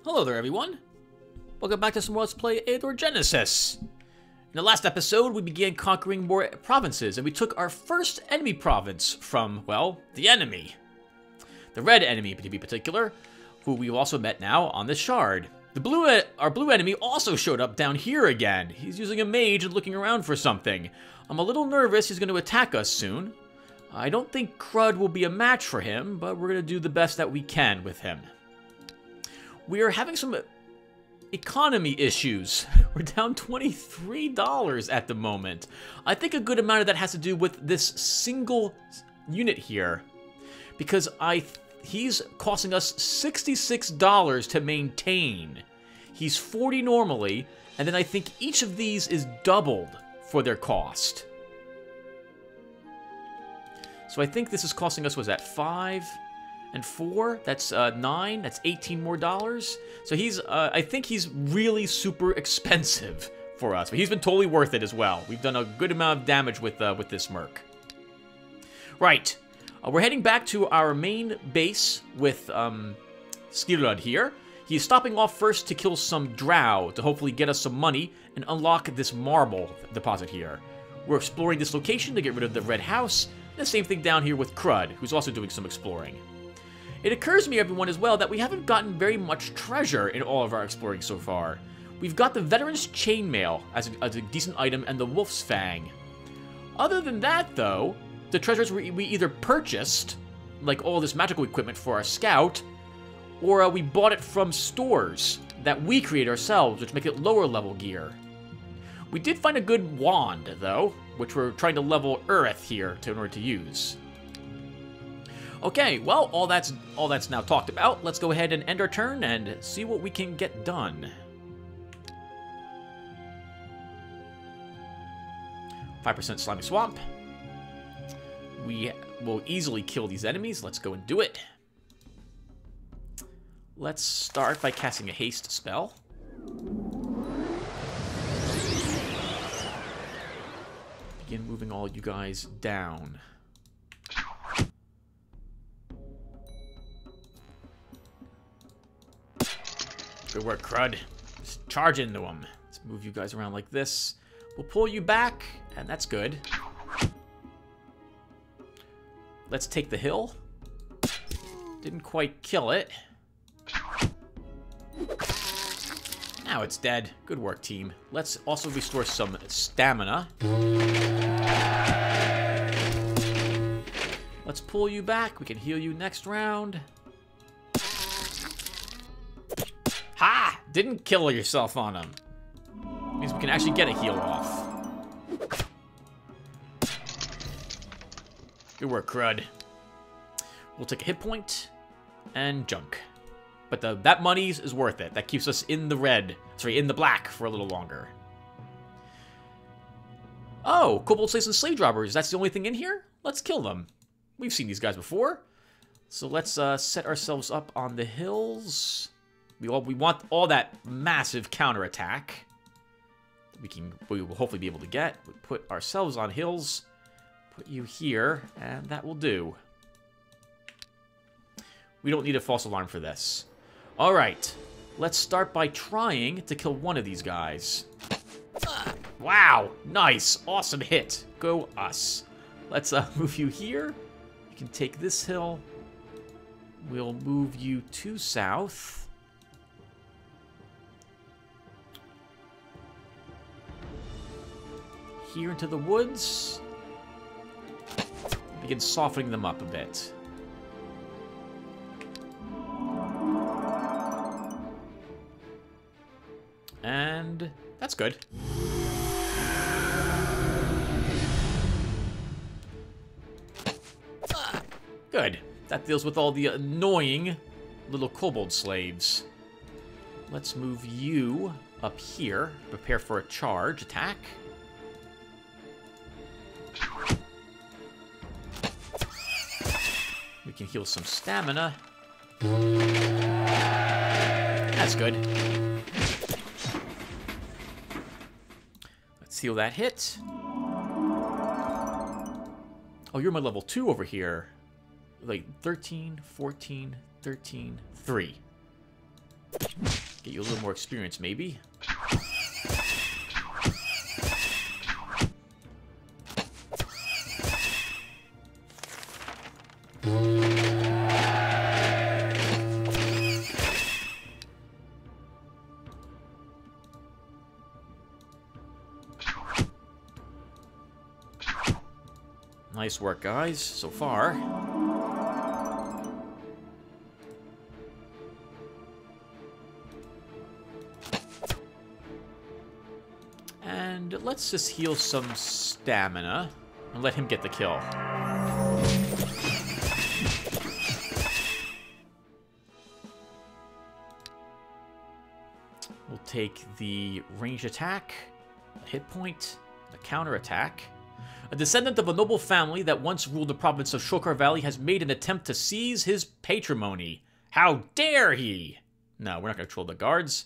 Hello there, everyone. Welcome back to some more Let's Play Eador Genesis. In the last episode, we began conquering more provinces, and we took our first enemy province from, well, the enemy. The red enemy, to be particular, who we've also met now on this shard. Our blue enemy also showed up down here again. He's using a mage and looking around for something. I'm a little nervous he's going to attack us soon. I don't think Crud will be a match for him, but we're going to do the best that we can with him. We are having some economy issues. We're down $23 at the moment. I think a good amount of that has to do with this single unit here, because he's costing us $66 to maintain. He's 40 normally, and then I think each of these is doubled for their cost. So I think this is costing us, was that 5 and 4? That's 9. That's 18 more dollars. So I think he's really super expensive for us, but he's been totally worth it as well. We've done a good amount of damage with this merc. Right, we're heading back to our main base with Skirrud here. He's stopping off first to kill some drow to hopefully get us some money and unlock this marble deposit here. We're exploring this location to get rid of the red house. And the same thing down here with Crud, who's also doing some exploring. It occurs to me, everyone, as well, that we haven't gotten very much treasure in all of our exploring so far. We've got the Veteran's Chainmail as a decent item and the Wolf's Fang. Other than that, though, the treasures we either purchased, like all this magical equipment for our scout, or we bought it from stores that we create ourselves, which make it lower level gear. We did find a good wand, though, which we're trying to level Earth here in order to use. Okay, well, all that's now talked about. Let's go ahead and end our turn and see what we can get done. 5% Slimy Swamp. We will easily kill these enemies. Let's go and do it. Let's start by casting a haste spell. Begin moving all you guys down. Good work, Crud. Just charge into him. Let's move you guys around like this. We'll pull you back, and that's good. Let's take the hill. Didn't quite kill it. Now it's dead. Good work, team. Let's also restore some stamina. Let's pull you back. We can heal you next round. Ha! Didn't kill yourself on him. Means we can actually get a heal off. Good work, Crud. We'll take a hit point and junk. But that money is worth it. That keeps us in the red. Sorry, in the black for a little longer. Oh, Kobold Slaves and Slave Droppers. That's the only thing in here? Let's kill them. We've seen these guys before. So let's set ourselves up on the hills. We want all that massive counterattack. We will hopefully be able to get. We put ourselves on hills. Put you here, and that will do. We don't need a false alarm for this. Alright, let's start by trying to kill one of these guys. Wow, nice, awesome hit. Go us. Let's move you here. You can take this hill. We'll move you to south. Here into the woods. Begin softening them up a bit. And that's good. Good. That deals with all the annoying little kobold slaves. Let's move you up here. Prepare for a charge attack. We can heal some stamina. That's good. Let's heal that hit. Oh, you're my level 2 over here. Like 13, 14, 13, 3. Get you a little more experience, maybe. Nice work, guys, so far. And let's just heal some stamina and let him get the kill. We'll take the ranged attack, a hit point, a counter attack. A descendant of a noble family that once ruled the province of Shokar Valley has made an attempt to seize his patrimony. How dare he! No, we're not going to troll the guards.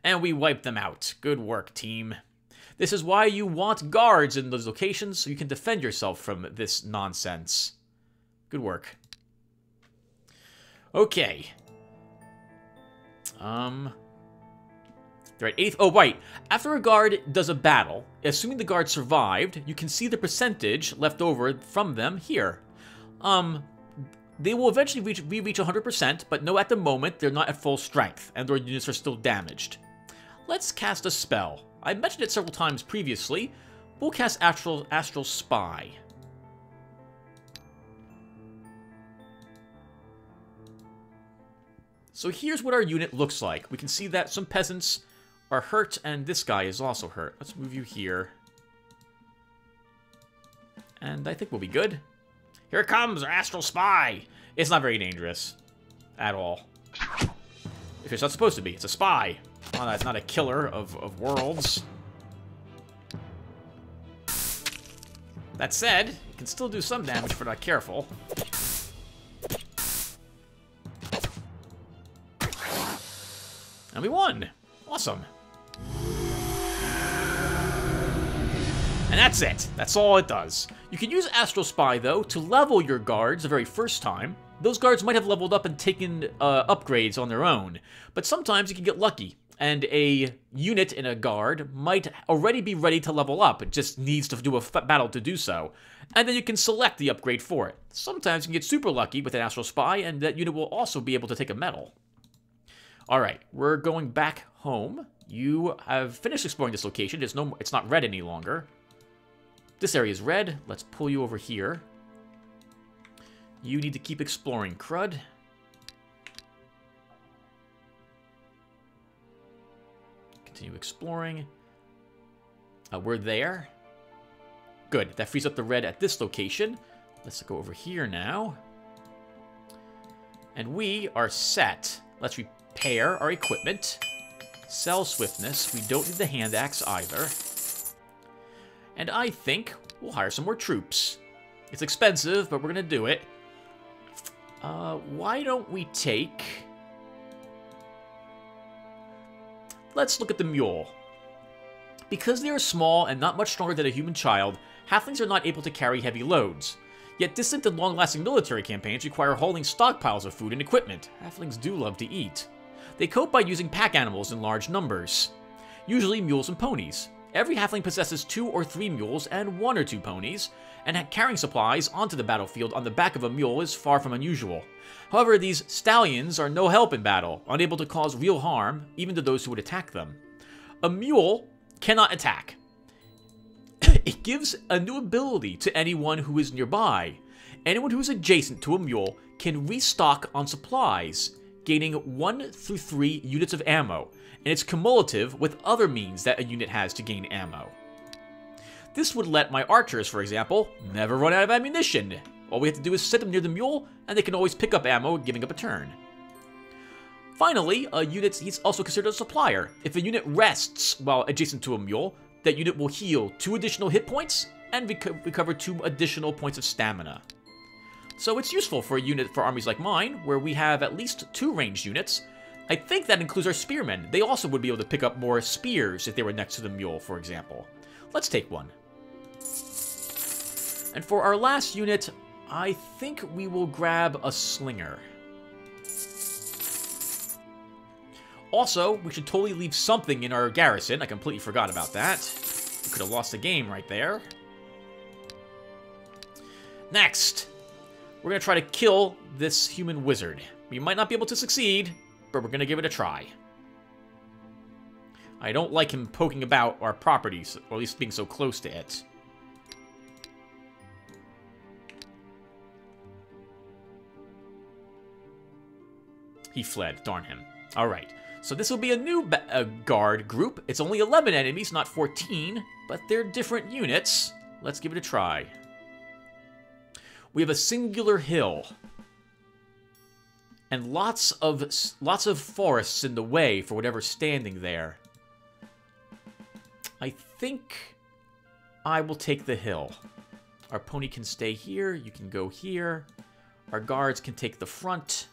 And we wipe them out. Good work, team. This is why you want guards in those locations, so you can defend yourself from this nonsense. Good work. Okay. They're at 8th. Oh, right. After a guard does a battle, assuming the guard survived, you can see the percentage left over from them here. They will eventually reach 100%, but no, at the moment, they're not at full strength, and their units are still damaged. Let's cast a spell. I mentioned it several times previously. We'll cast Astral Spy. So here's what our unit looks like. We can see that some peasants are hurt, and this guy is also hurt. Let's move you here. And I think we'll be good. Here comes our Astral Spy! It's not very dangerous. At all. If it's not supposed to be. It's a spy. Oh, it's not a killer of worlds. That said, it can still do some damage if we're not careful. And we won! Awesome. And that's it. That's all it does. You can use Astral Spy, though, to level your guards the very first time. Those guards might have leveled up and taken upgrades on their own, but sometimes you can get lucky, and a unit in a guard might already be ready to level up. It just needs to do a battle to do so, and then you can select the upgrade for it. Sometimes you can get super lucky with an Astral Spy, and that unit will also be able to take a medal. Alright, we're going back home. You have finished exploring this location. It's not red any longer. This area is red. Let's pull you over here. You need to keep exploring, crud. Continue exploring. We're there. Good. That frees up the red at this location. Let's go over here now. And we are set. Let's repair our equipment. Sell swiftness. We don't need the hand axe either. And I think we'll hire some more troops. It's expensive, but we're going to do it. Why don't we take... Let's look at the mule. Because they are small and not much stronger than a human child, halflings are not able to carry heavy loads. Yet distant and long-lasting military campaigns require hauling stockpiles of food and equipment. Halflings do love to eat. They cope by using pack animals in large numbers. Usually mules and ponies. Every halfling possesses 2 or 3 mules and 1 or 2 ponies, and carrying supplies onto the battlefield on the back of a mule is far from unusual. However, these stallions are no help in battle, unable to cause real harm, even to those who would attack them. A mule cannot attack. It gives a new ability to anyone who is nearby. Anyone who is adjacent to a mule can restock on supplies, gaining 1 through 3 units of ammo, and it's cumulative with other means that a unit has to gain ammo. This would let my archers, for example, never run out of ammunition. All we have to do is sit them near the mule, and they can always pick up ammo, giving up a turn. Finally, a unit is also considered a supplier. If a unit rests while adjacent to a mule, that unit will heal 2 additional hit points and recover 2 additional points of stamina. So it's useful for a unit for armies like mine, where we have at least 2 ranged units. I think that includes our spearmen. They also would be able to pick up more spears if they were next to the mule, for example. Let's take one. And for our last unit, I think we will grab a slinger. Also, we should totally leave something in our garrison. I completely forgot about that. We could have lost the game right there. Next, we're going to try to kill this human wizard. We might not be able to succeed, but we're going to give it a try. I don't like him poking about our properties, or at least being so close to it. He fled. Darn him. Alright, so this will be a new guard group. It's only 11 enemies, not 14, but they're different units. Let's give it a try. We have a singular hill. And lots of forests in the way for whatever's standing there. I think I will take the hill. Our pony can stay here. You can go here. Our guards can take the front.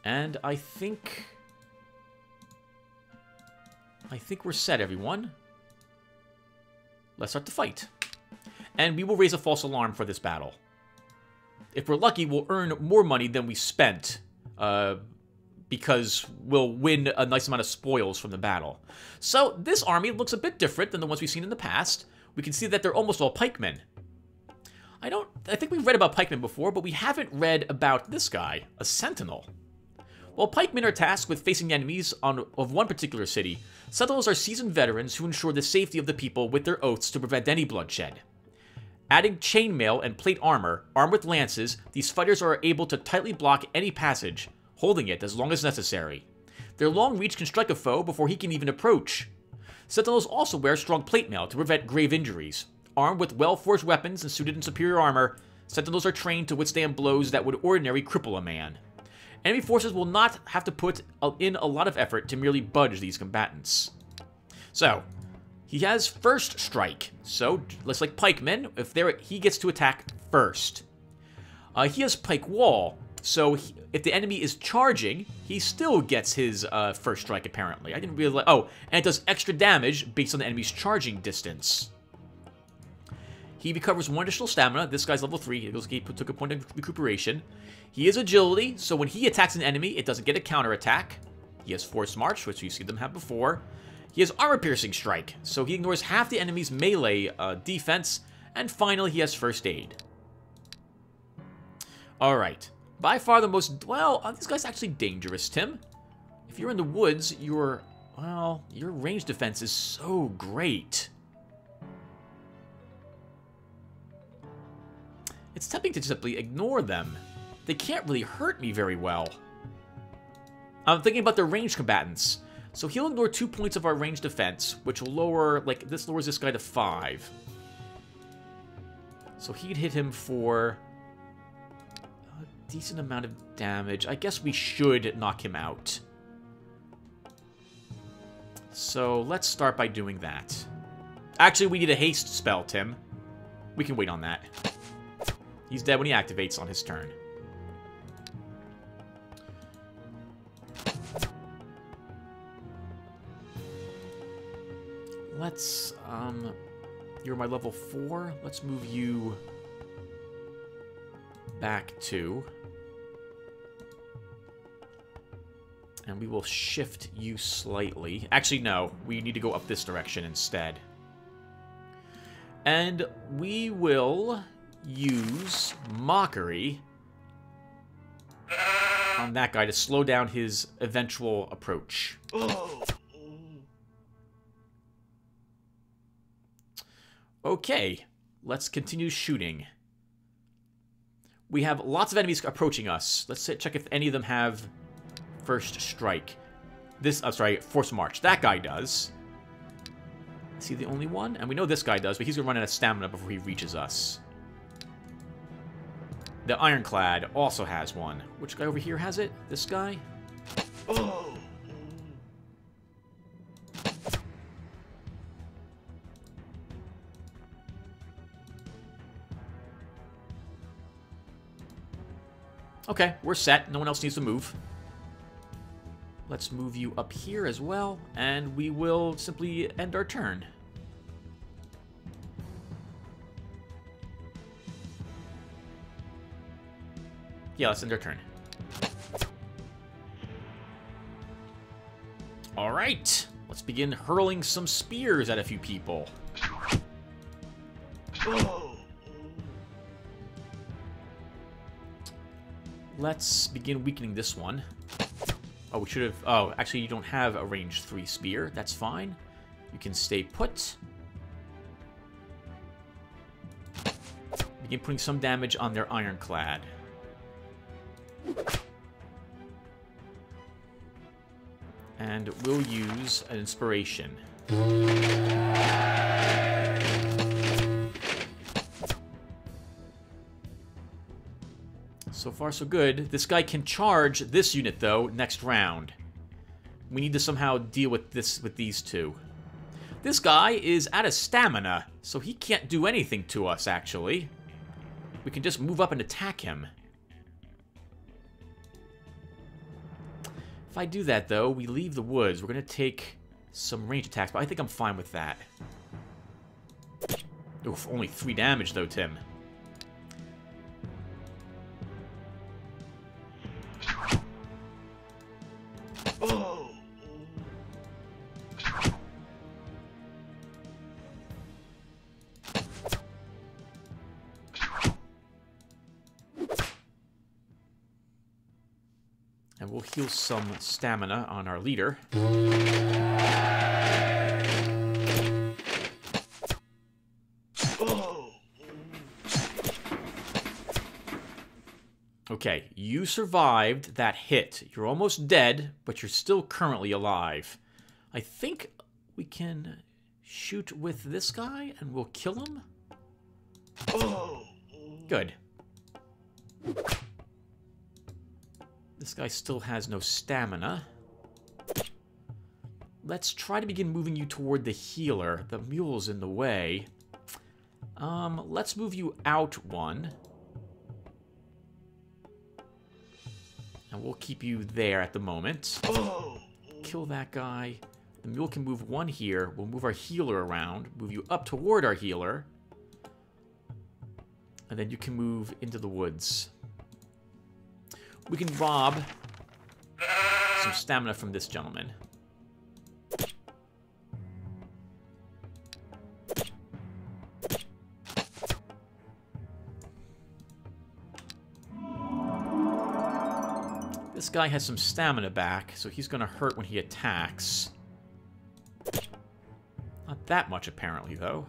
And I think we're set, everyone. Let's start the fight. And we will raise a false alarm for this battle. If we're lucky, we'll earn more money than we spent, because we'll win a nice amount of spoils from the battle. So this army looks a bit different than the ones we've seen in the past. We can see that they're almost all pikemen. I think we've read about pikemen before, but we haven't read about this guy, a sentinel. While pikemen are tasked with facing the enemies of one particular city, sentinels are seasoned veterans who ensure the safety of the people with their oaths to prevent any bloodshed. Adding chainmail and plate armor, armed with lances, these fighters are able to tightly block any passage, holding it as long as necessary. Their long reach can strike a foe before he can even approach. Sentinels also wear strong plate mail to prevent grave injuries. Armed with well-forged weapons and suited in superior armor, sentinels are trained to withstand blows that would ordinarily cripple a man. Enemy forces will not have to put in a lot of effort to merely budge these combatants. So, he has first strike. So, just like pikemen, he gets to attack first. He has pike wall. So, if the enemy is charging, he still gets his first strike, apparently. I didn't realize... Oh, and it does extra damage based on the enemy's charging distance. He recovers 1 additional stamina. This guy's level 3. He took a point of recuperation. He has agility, so when he attacks an enemy, it doesn't get a counterattack. He has forced march, which you've seen them have before. He has armor-piercing strike, so he ignores half the enemy's melee defense. And finally, he has first aid. Alright. By far the most... Well, this guy's actually dangerous, Tim. If you're in the woods, your range defense is so great. It's tempting to simply ignore them. They can't really hurt me very well. I'm thinking about the ranged combatants. So he'll ignore 2 points of our range defense, which will lower, this lowers this guy to 5. So he'd hit him for a decent amount of damage. I guess we should knock him out. So let's start by doing that. Actually, we need a haste spell, Tim. We can wait on that. He's dead when he activates on his turn. Let's, you're my level 4. Let's move you back 2. And we will shift you slightly. Actually, no. We need to go up this direction instead. And we will use Mockery on that guy to slow down his eventual approach. Okay, let's continue shooting. We have lots of enemies approaching us. Let's check if any of them have first strike. Force march. That guy does. Is he the only one? And we know this guy does, but he's gonna run out of stamina before he reaches us. The Ironclad also has one. Which guy over here has it? This guy? Oh. Okay, we're set. No one else needs to move. Let's move you up here as well, and we will simply end our turn. Yeah, let's end their turn. Alright, let's begin hurling some spears at a few people. Let's begin weakening this one. Oh, we should have... Oh, actually, you don't have a range 3 spear. That's fine. You can stay put. Begin putting some damage on their ironclad. And we'll use an inspiration. So far, so good. This guy can charge this unit, though, next round. We need to somehow deal with these two. This guy is out of stamina, so he can't do anything to us, actually. We can just move up and attack him. If I do that, though, we leave the woods. We're going to take some range attacks, but I think I'm fine with that. Oof, only 3 damage, though, Tim. And we'll heal some stamina on our leader. Okay, you survived that hit. You're almost dead, but you're still currently alive. I think we can shoot with this guy and we'll kill him. Good. This guy still has no stamina. Let's try to begin moving you toward the healer. The mule's in the way. Let's move you out 1. And we'll keep you there at the moment. Kill that guy. The mule can move 1 here. We'll move our healer around. Move you up toward our healer. And then you can move into the woods. We can rob some stamina from this gentleman. This guy has some stamina back, so he's going to hurt when he attacks. Not that much, apparently, though.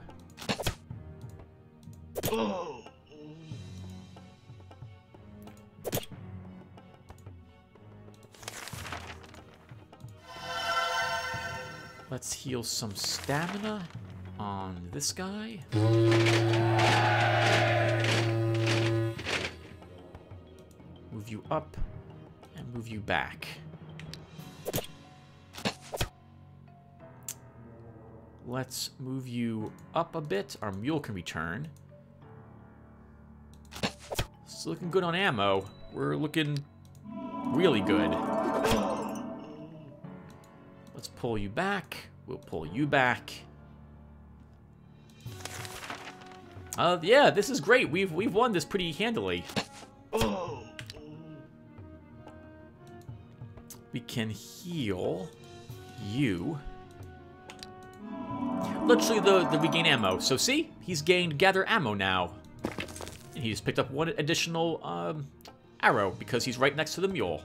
Let's heal some stamina on this guy. Move you up and move you back. Let's move you up a bit. Our mule can return. It's looking good on ammo. We're looking really good. Let's pull you back. We'll pull you back. Yeah, this is great. We've won this pretty handily. We can heal you. Literally the regain ammo. So see, he's gained gather ammo now. And he just picked up 1 additional arrow because he's right next to the mule.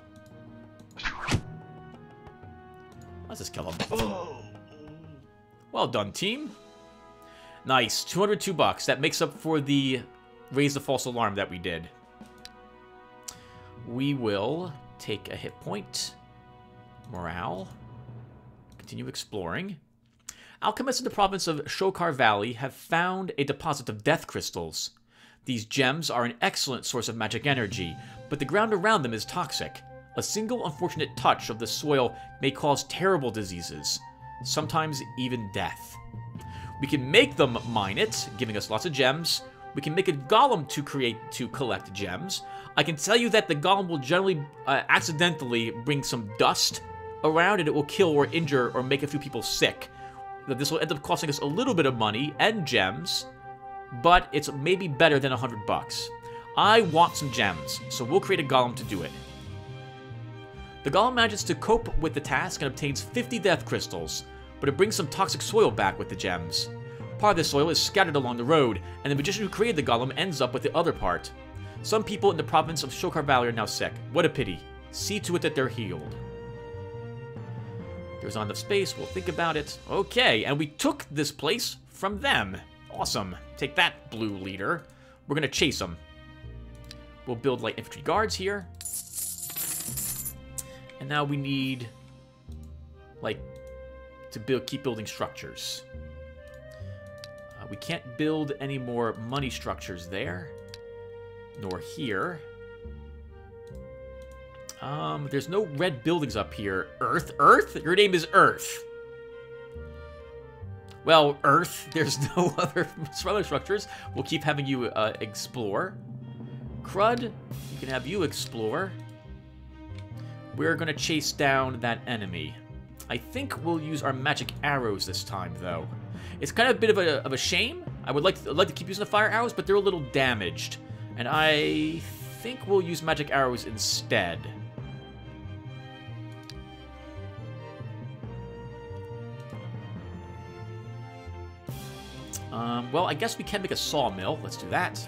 Let's just kill him. Well done, team. Nice, 202 bucks. That makes up for the raise the false alarm that we did. We will take a hit point. Morale. Continue exploring. Alchemists in the province of Shokar Valley have found a deposit of death crystals. These gems are an excellent source of magic energy, but the ground around them is toxic. A single unfortunate touch of the soil may cause terrible diseases, sometimes even death. We can make them mine it, giving us lots of gems. We can make a golem to collect gems. I can tell you that the golem will generally accidentally bring some dust around, and it will kill or injure or make a few people sick. This will end up costing us a little bit of money and gems, but it's maybe better than 100 bucks. I want some gems, so we'll create a golem to do it. The golem manages to cope with the task and obtains 50 death crystals, but it brings some toxic soil back with the gems. Part of the soil is scattered along the road, and the magician who created the golem ends up with the other part. Some people in the province of Shokar Valley are now sick. What a pity. See to it that they're healed. There's not enough space, we'll think about it. Okay, and we took this place from them. Awesome. Take that, blue leader. We're gonna chase them. We'll build light infantry guards here. And now we need, like, to keep building structures. We can't build any more money structures there. Nor here. There's no red buildings up here. Earth? Earth? Your name is Earth. Well, Earth, there's no other structures. We'll keep having you explore. Crud, we can have you explore. We're going to chase down that enemy. I think we'll use our magic arrows this time, though. It's kind of a bit of a shame. I would like to keep using the fire arrows, but they're a little damaged. And I think we'll use magic arrows instead. Well, I guess we can make a sawmill. Let's do that.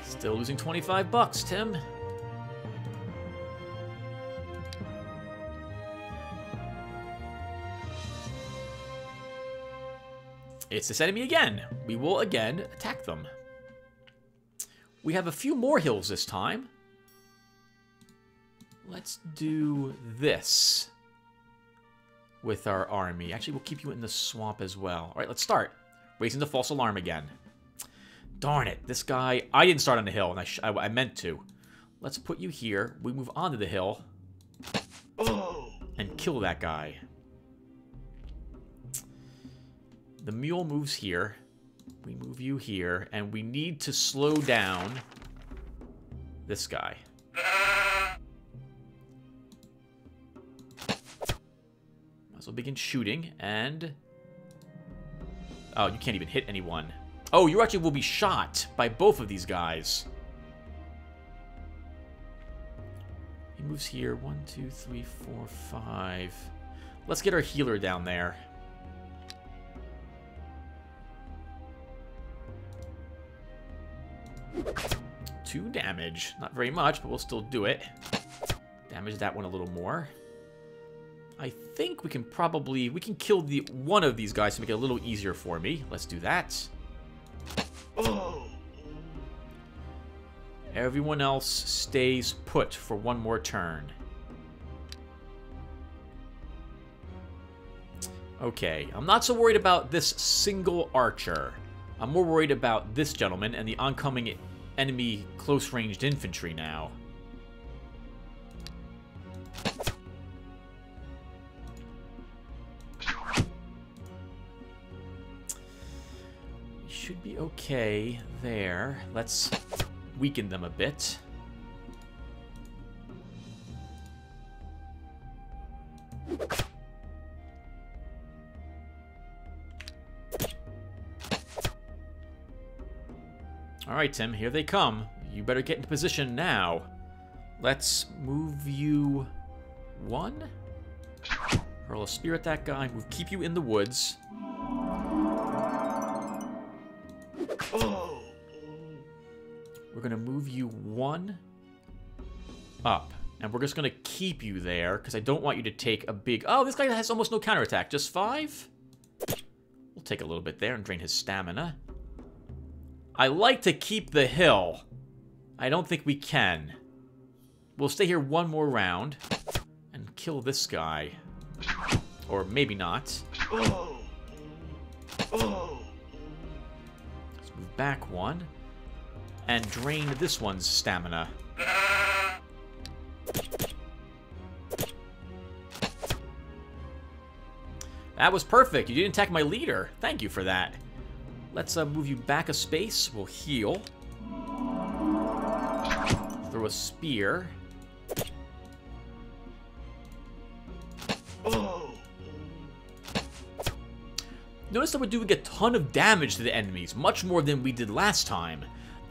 Still losing 25 bucks, Tim. It's this enemy again. We will again attack them. We have a few more hills this time. Let's do this with our army. Actually, we'll keep you in the swamp as well. All right, let's start. Raising the false alarm again. Darn it, this guy... I didn't start on the hill, and I meant to. Let's put you here. We move onto the hill. And kill that guy. The mule moves here. We move you here, and we need to slow down this guy. Might as well begin shooting, and... Oh, you can't even hit anyone. Oh, you actually will be shot by both of these guys. He moves here. 1, 2, 3, 4, 5. Let's get our healer down there. Two damage. Not very much, but we'll still do it. Damage that one a little more. I think we can probably... We can kill one of these guys to make it a little easier for me. Let's do that. Everyone else stays put for one more turn. Okay, I'm not so worried about this single archer. I'm more worried about this gentleman and the oncoming enemy close-ranged infantry now. We should be okay there. Let's weaken them a bit. Alright, Tim, here they come. You better get into position now. Let's move you 1. Hurl a spear at that guy. We'll keep you in the woods. We're going to move you 1 up. And we're just going to keep you there, because I don't want you to take a big... Oh, this guy has almost no counterattack. Just 5? We'll take a little bit there and drain his stamina. I like to keep the hill. I don't think we can. We'll stay here one more round and kill this guy. Or maybe not. Let's move back 1 and drain this one's stamina. That was perfect. You didn't attack my leader. Thank you for that. Let's move you back a space. We'll heal. Throw a spear. Notice that we're doing a ton of damage to the enemies, much more than we did last time.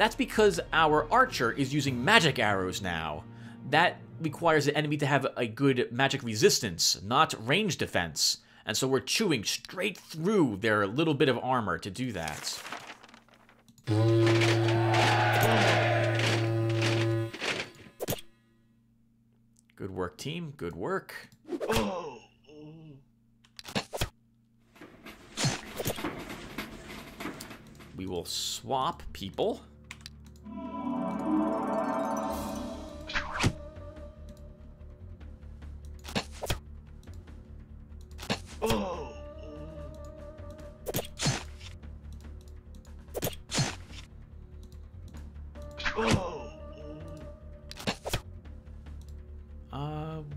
That's because our archer is using magic arrows now. That requires the enemy to have a good magic resistance, not range defense. And so we're chewing straight through their little bit of armor to do that. Good work, team. Good work. We will swap people.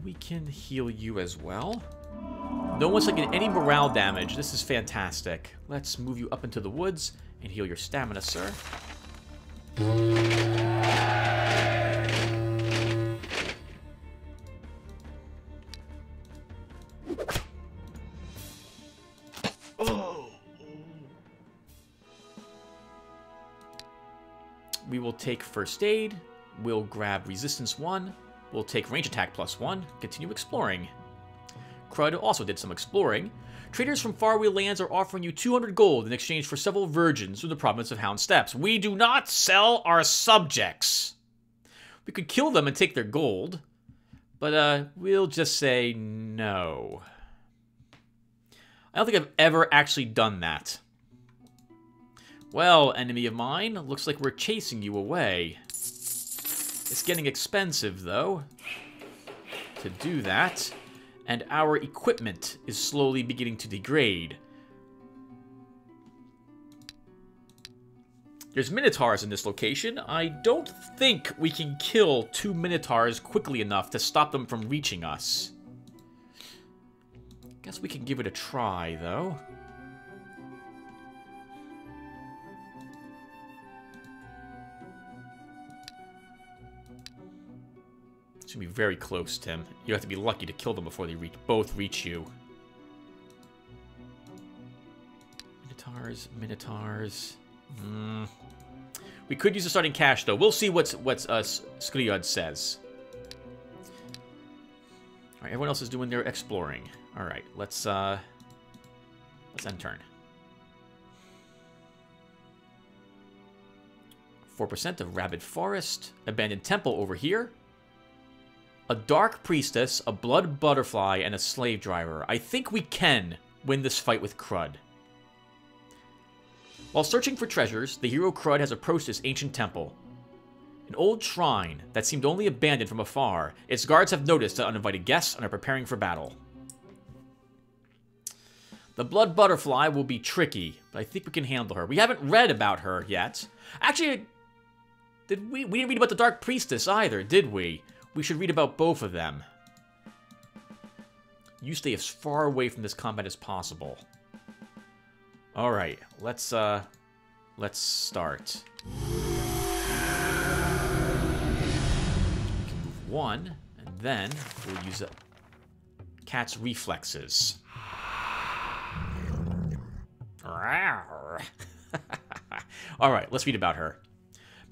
We can heal you as well. No one's taking any morale damage. This is fantastic. Let's move you up into the woods and heal your stamina, sir. We will take first aid. We'll grab resistance 1. We'll take range attack +1. Continue exploring. Crud also did some exploring. Traders from faraway lands are offering you 200 gold in exchange for several virgins from the province of Hounds Steps. We do not sell our subjects. We could kill them and take their gold, but we'll just say no. I don't think I've ever actually done that. Well, enemy of mine, looks like we're chasing you away. It's getting expensive, though, to do that. And our equipment is slowly beginning to degrade. There's Minotaurs in this location. I don't think we can kill 2 Minotaurs quickly enough to stop them from reaching us. Guess we can give it a try, though. It's gonna be very close, Tim. You have to be lucky to kill them before they both reach you. Minotaurs. We could use the starting cash, though. We'll see what Skriod says. All right, everyone else is doing their exploring. All right, let's end turn. 4% of Rabid Forest. Abandoned Temple over here. A Dark Priestess, a Blood Butterfly, and a Slave Driver. I think we can win this fight with Crud. While searching for treasures, the hero Crud has approached this ancient temple. An old shrine that seemed only abandoned from afar. Its guards have noticed the uninvited guests and are preparing for battle. The Blood Butterfly will be tricky, but I think we can handle her. We haven't read about her yet. Actually, we didn't read about the Dark Priestess either, did we? We should read about both of them. You stay as far away from this combat as possible. All right, let's start. We can move 1, and then we'll use Cat's reflexes. All right, let's read about her.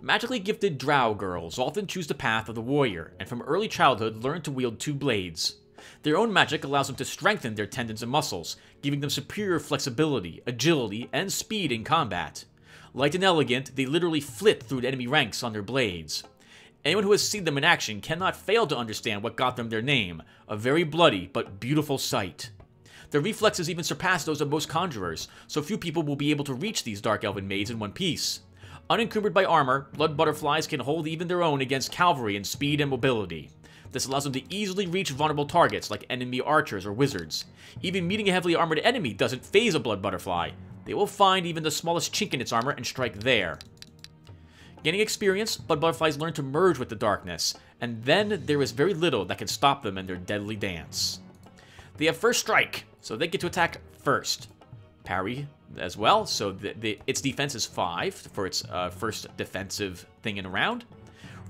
Magically gifted drow girls often choose the path of the warrior, and from early childhood learn to wield 2 blades. Their own magic allows them to strengthen their tendons and muscles, giving them superior flexibility, agility, and speed in combat. Light and elegant, they literally flit through the enemy ranks on their blades. Anyone who has seen them in action cannot fail to understand what got them their name, a very bloody but beautiful sight. Their reflexes even surpass those of most conjurers, so few people will be able to reach these dark elven maids in one piece. Unencumbered by armor, Blood Butterflies can hold even their own against cavalry in speed and mobility. This allows them to easily reach vulnerable targets like enemy archers or wizards. Even meeting a heavily armored enemy doesn't faze a Blood Butterfly. They will find even the smallest chink in its armor and strike there. Gaining experience, Blood Butterflies learn to merge with the darkness, and then there is very little that can stop them in their deadly dance. They have first strike, so they get to attack first. Parry as well, so its defense is 5 for its first defensive thing in a round.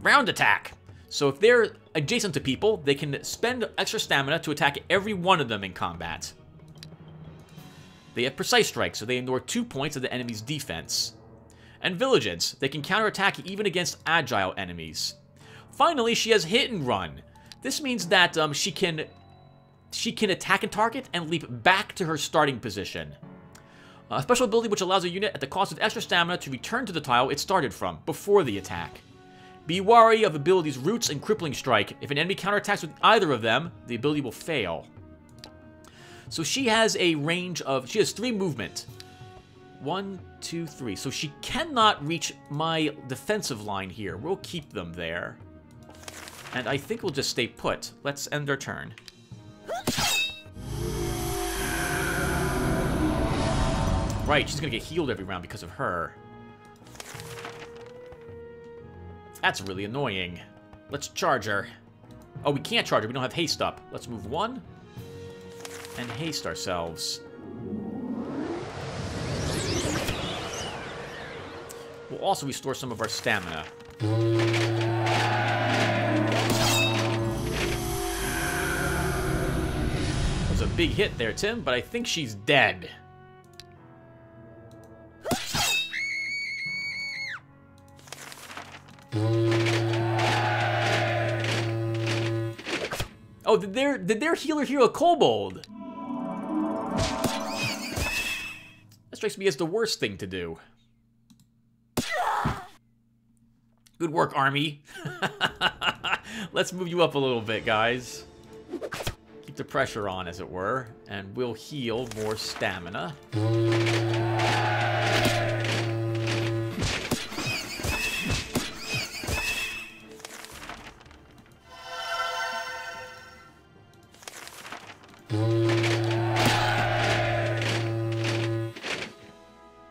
Round attack. So if they're adjacent to people, they can spend extra stamina to attack every one of them in combat. They have precise strike, so they ignore 2 points of the enemy's defense. and Vigilance. They can counterattack even against agile enemies. Finally, she has Hit and Run. This means that she can attack a target and leap back to her starting position. A special ability which allows a unit at the cost of extra stamina to return to the tile it started from, before the attack. Be wary of abilities Roots and Crippling Strike. If an enemy counterattacks with either of them, the ability will fail. So she has a range of... She has 3 movement. 1, 2, 3. So she cannot reach my defensive line here. We'll keep them there. And I think we'll just stay put. Let's end our turn. Right, she's gonna get healed every round because of her. That's really annoying. Let's charge her. Oh, we can't charge her. We don't have haste up. Let's move 1 and haste ourselves. We'll also restore some of our stamina. That was a big hit there, Tim, but I think she's dead. Oh, did their healer heal a kobold? That strikes me as the worst thing to do. Good work, army. Let's move you up a little bit, guys. Keep the pressure on, as it were, and we'll heal more stamina.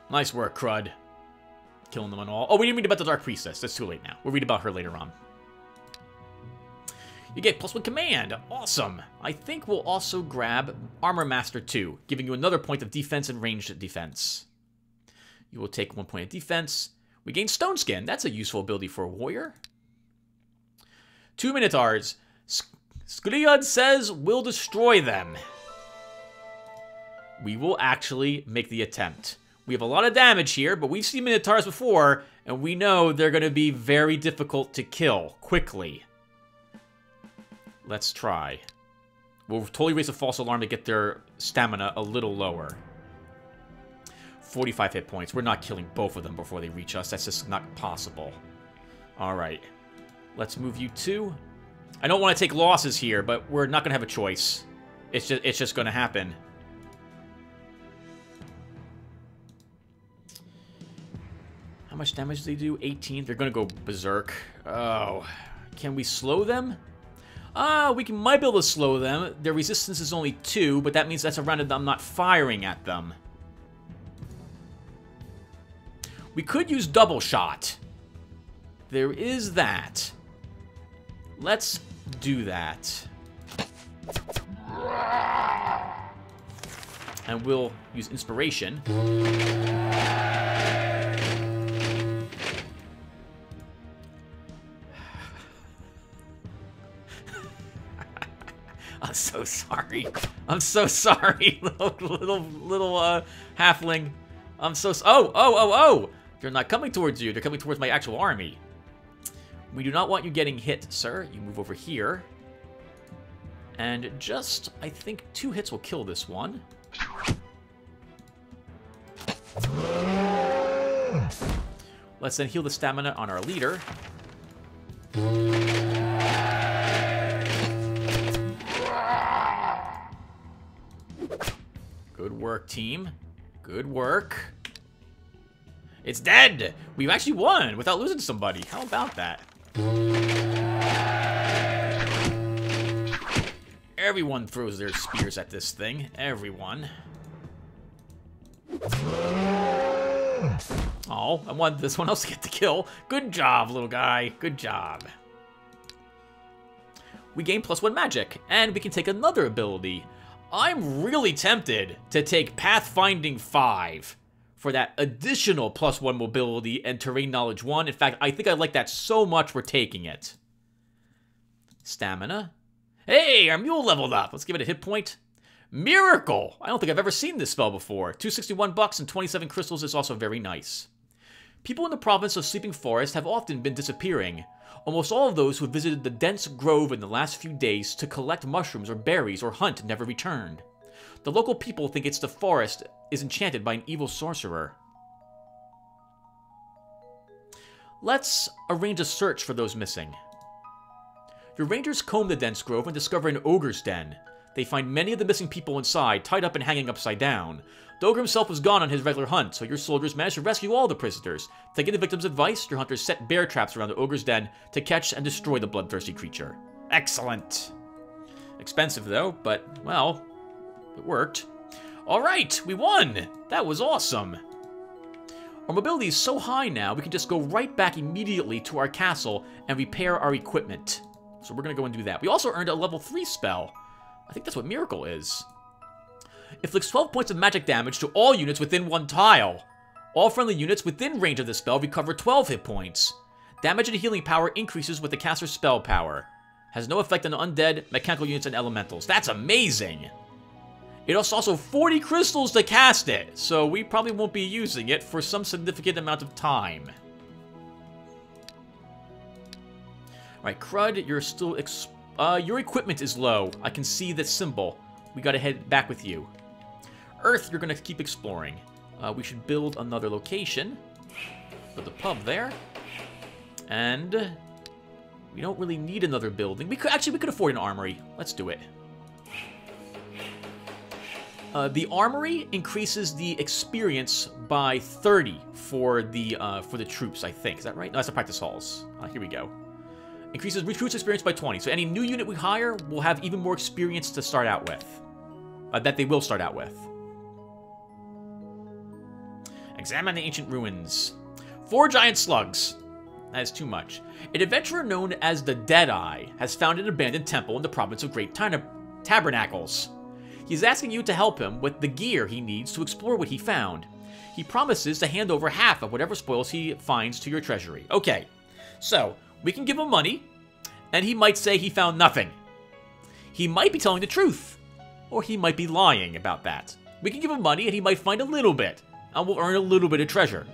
Nice work, Crud. Killing them on all. Oh, we didn't read about the Dark Priestess. That's too late now. We'll read about her later on. You get +1 command. Awesome. I think we'll also grab Armor Master 2, giving you another point of defense and ranged defense. You will take 1 point of defense. We gain Stone Skin. That's a useful ability for a warrior. 2 Minotaurs. Skriod says we'll destroy them. We will actually make the attempt. We have a lot of damage here, but we've seen Minotaurs before, and we know they're going to be very difficult to kill quickly. Let's try. We'll totally raise a false alarm to get their stamina a little lower. 45 hit points. We're not killing both of them before they reach us. That's just not possible. Alright. Let's move you 2. I don't want to take losses here, but we're not going to have a choice. It's just going to happen. How much damage do they do? 18. They're going to go berserk. Oh. Can we slow them? We might be able to slow them. Their resistance is only 2, but that means that's a round that I'm not firing at them. We could use double shot. There is that. Let's do that. And we'll use inspiration. I'm so sorry. I'm so sorry, little halfling. I'm so... Oh! They're not coming towards you. They're coming towards my actual army. We do not want you getting hit, sir. You move over here. And just, I think 2 hits will kill this one. Let's then heal the stamina on our leader. Good work, team. Good work. It's dead! We've actually won without losing to somebody. How about that? Everyone throws their spears at this thing. Everyone. Oh, I wanted this one else to get the kill. Good job, little guy. Good job. We gain +1 magic, and we can take another ability. I'm really tempted to take Pathfinding 5 for that additional +1 mobility and terrain knowledge 1. In fact, I think I like that so much we're taking it. Stamina. Hey, our mule leveled up. Let's give it a hit point. Miracle. I don't think I've ever seen this spell before. $261 and 27 crystals is also very nice. People in the province of Sleeping Forest have often been disappearing. Almost all of those who visited the dense grove in the last few days to collect mushrooms or berries or hunt never returned. The local people think it's the forest is enchanted by an evil sorcerer. Let's arrange a search for those missing. Your rangers comb the dense grove and discover an ogre's den. They find many of the missing people inside, tied up and hanging upside down. The ogre himself was gone on his regular hunt, so your soldiers managed to rescue all the prisoners. Taking the victim's advice, your hunters set bear traps around the ogre's den to catch and destroy the bloodthirsty creature. Excellent. Expensive though, but, well, it worked. Alright, we won! That was awesome! Our mobility is so high now, we can just go right back immediately to our castle and repair our equipment. So we're going to go and do that. We also earned a level 3 spell. I think that's what Miracle is. Inflicts 12 points of magic damage to all units within one tile. All friendly units within range of this spell recover 12 hit points. Damage and healing power increases with the caster's spell power. Has no effect on undead, mechanical units, and elementals. That's amazing! It is also 40 crystals to cast it, so we probably won't be using it for some significant amount of time. Alright, Crud, you're still your equipment is low. I can see the symbol. We gotta head back with you. Earth, you're gonna keep exploring. We should build another location. Put the pub there. And we don't really need another building. We could afford an armory. Let's do it. The armory increases the experience by 30 for the troops, I think. Is that right? No, that's the practice halls. Here we go. Increases recruits experience by 20. So any new unit we hire will have even more experience to start out with. That they will start out with. Examine the ancient ruins. 4 giant slugs. That is too much. An adventurer known as the Deadeye has found an abandoned temple in the province of Great Tabernacles. He's asking you to help him with the gear he needs to explore what he found. He promises to hand over half of whatever spoils he finds to your treasury. Okay, so we can give him money, and he might say he found nothing. He might be telling the truth, or he might be lying about that. We can give him money, and he might find a little bit, and we'll earn a little bit of treasure.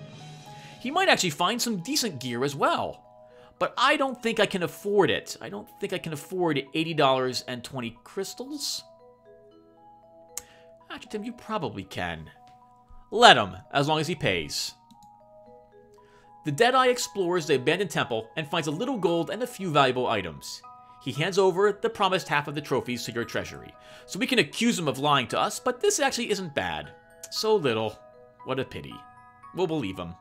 He might actually find some decent gear as well, but I don't think I can afford it. I don't think I can afford $80 and 20 crystals. Actually, Tim, you probably can. Let him, as long as he pays. The Deadeye explores the abandoned temple and finds a little gold and a few valuable items. He hands over the promised half of the trophies to your treasury. So we can accuse him of lying to us, but this actually isn't bad. So little. What a pity. We'll believe him.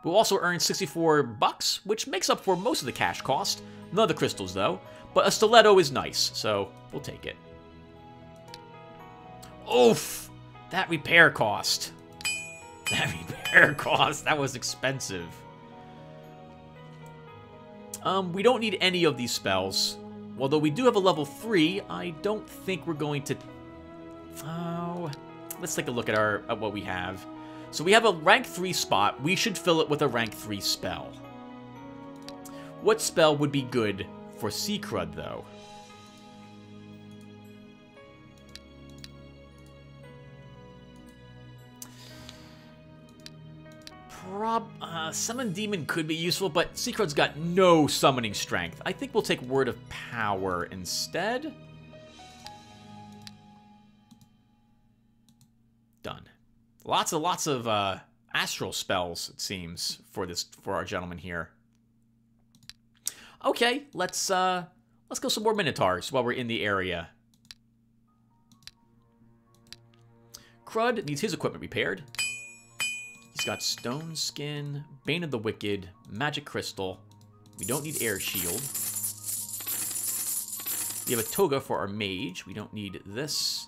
We'll also earn 64 bucks, which makes up for most of the cash cost. None of the crystals, though. But a stiletto is nice, so we'll take it. Oof! That repair cost. That repair cost. That was expensive. We don't need any of these spells. Although we do have a level 3, I don't think we're going to... Oh, let's take a look at what we have. So we have a rank 3 spot. We should fill it with a rank 3 spell. What spell would be good for Crud, though? Summon Demon could be useful, but Crud's got no summoning strength. I think we'll take Word of Power instead. Done. Lots of astral spells, it seems, for our gentleman here. Okay, let's go some more Minotaurs while we're in the area. Crud needs his equipment repaired. He's got Stone Skin, Bane of the Wicked, Magic Crystal. We don't need Air Shield. We have a Toga for our Mage. We don't need this.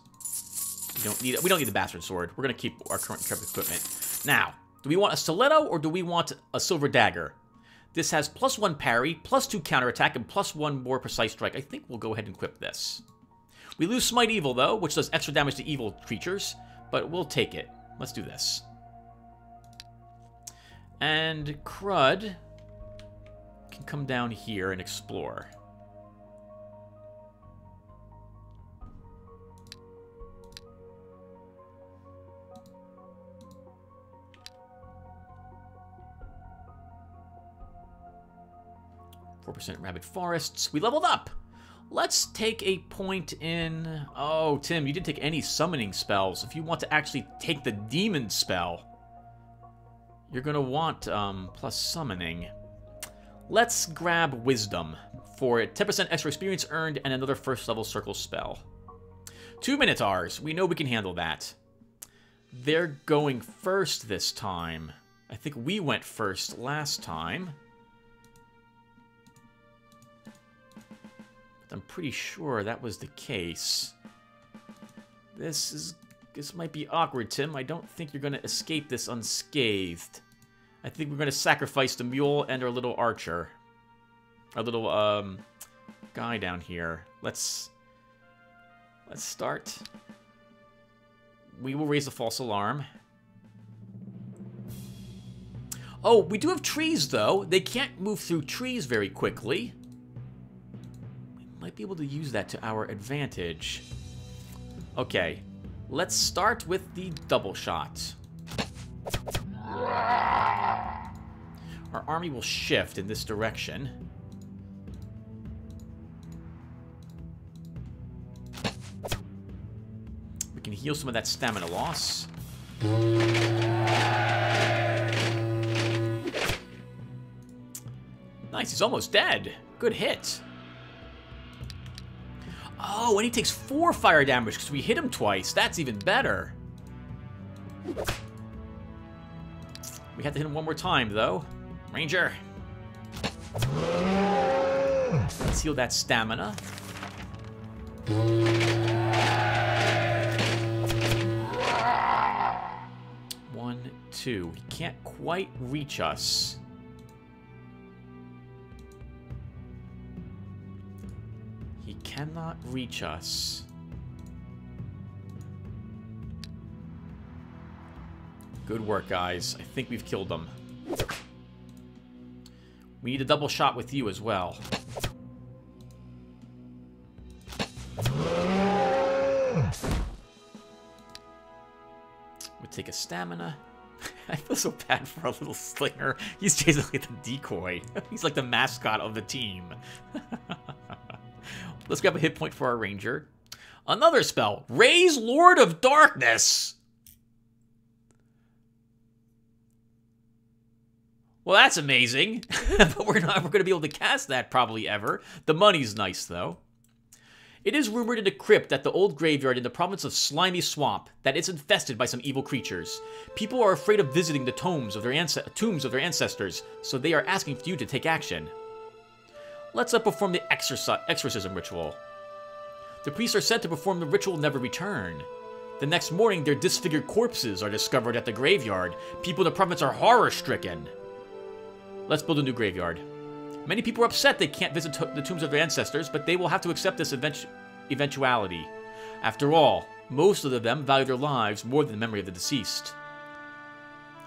We don't need the Bastard Sword. We're gonna keep our current equipment. Now, do we want a Stiletto or do we want a Silver Dagger? This has +1 parry, +2 counterattack, and +1 more precise strike. I think we'll go ahead and equip this. We lose Smite Evil, though, which does extra damage to evil creatures, but we'll take it. Let's do this. And Crud can come down here and explore. 4% rabid forests. We leveled up. Let's take a point in... Oh, Tim, you didn't take any summoning spells. If you want to actually take the demon spell, you're going to want plus summoning. Let's grab wisdom for 10% extra experience earned and another first level circle spell. 2 Minotaurs. We know we can handle that. They're going first this time. I think we went first last time. I'm pretty sure that was the case. This might be awkward, Tim. I don't think you're going to escape this unscathed. I think we're going to sacrifice the mule and our little archer. Our little guy down here. Let's start. We will raise the false alarm. Oh, we do have trees, though. They can't move through trees very quickly. Might be able to use that to our advantage. Okay, let's start with the double shot. Our army will shift in this direction. We can heal some of that stamina loss. Nice, he's almost dead. Good hit. Oh, and he takes 4 fire damage because we hit him twice. That's even better. We have to hit him one more time, though. Ranger. Let's heal that stamina. 1, 2. He can't quite reach us. Cannot reach us. Good work, guys. I think we've killed them. We need a double shot with you as well. We take a stamina. I feel so bad for our little slinger. He's basically the decoy. He's like the mascot of the team. Let's grab a hit point for our ranger. Another spell. Raise Lord of Darkness. Well, that's amazing. But we're not going to be able to cast that probably ever. The money's nice, though. It is rumored in a crypt at the old graveyard in the province of Slimy Swamp that it's infested by some evil creatures. People are afraid of visiting the tombs of their ancestors, so they are asking for you to take action. Let's perform the exorcism ritual. The priests are said to perform the ritual never return. The next morning, their disfigured corpses are discovered at the graveyard. People in the province are horror-stricken. Let's build a new graveyard. Many people are upset they can't visit the tombs of their ancestors, but they will have to accept this eventuality. After all, most of them value their lives more than the memory of the deceased.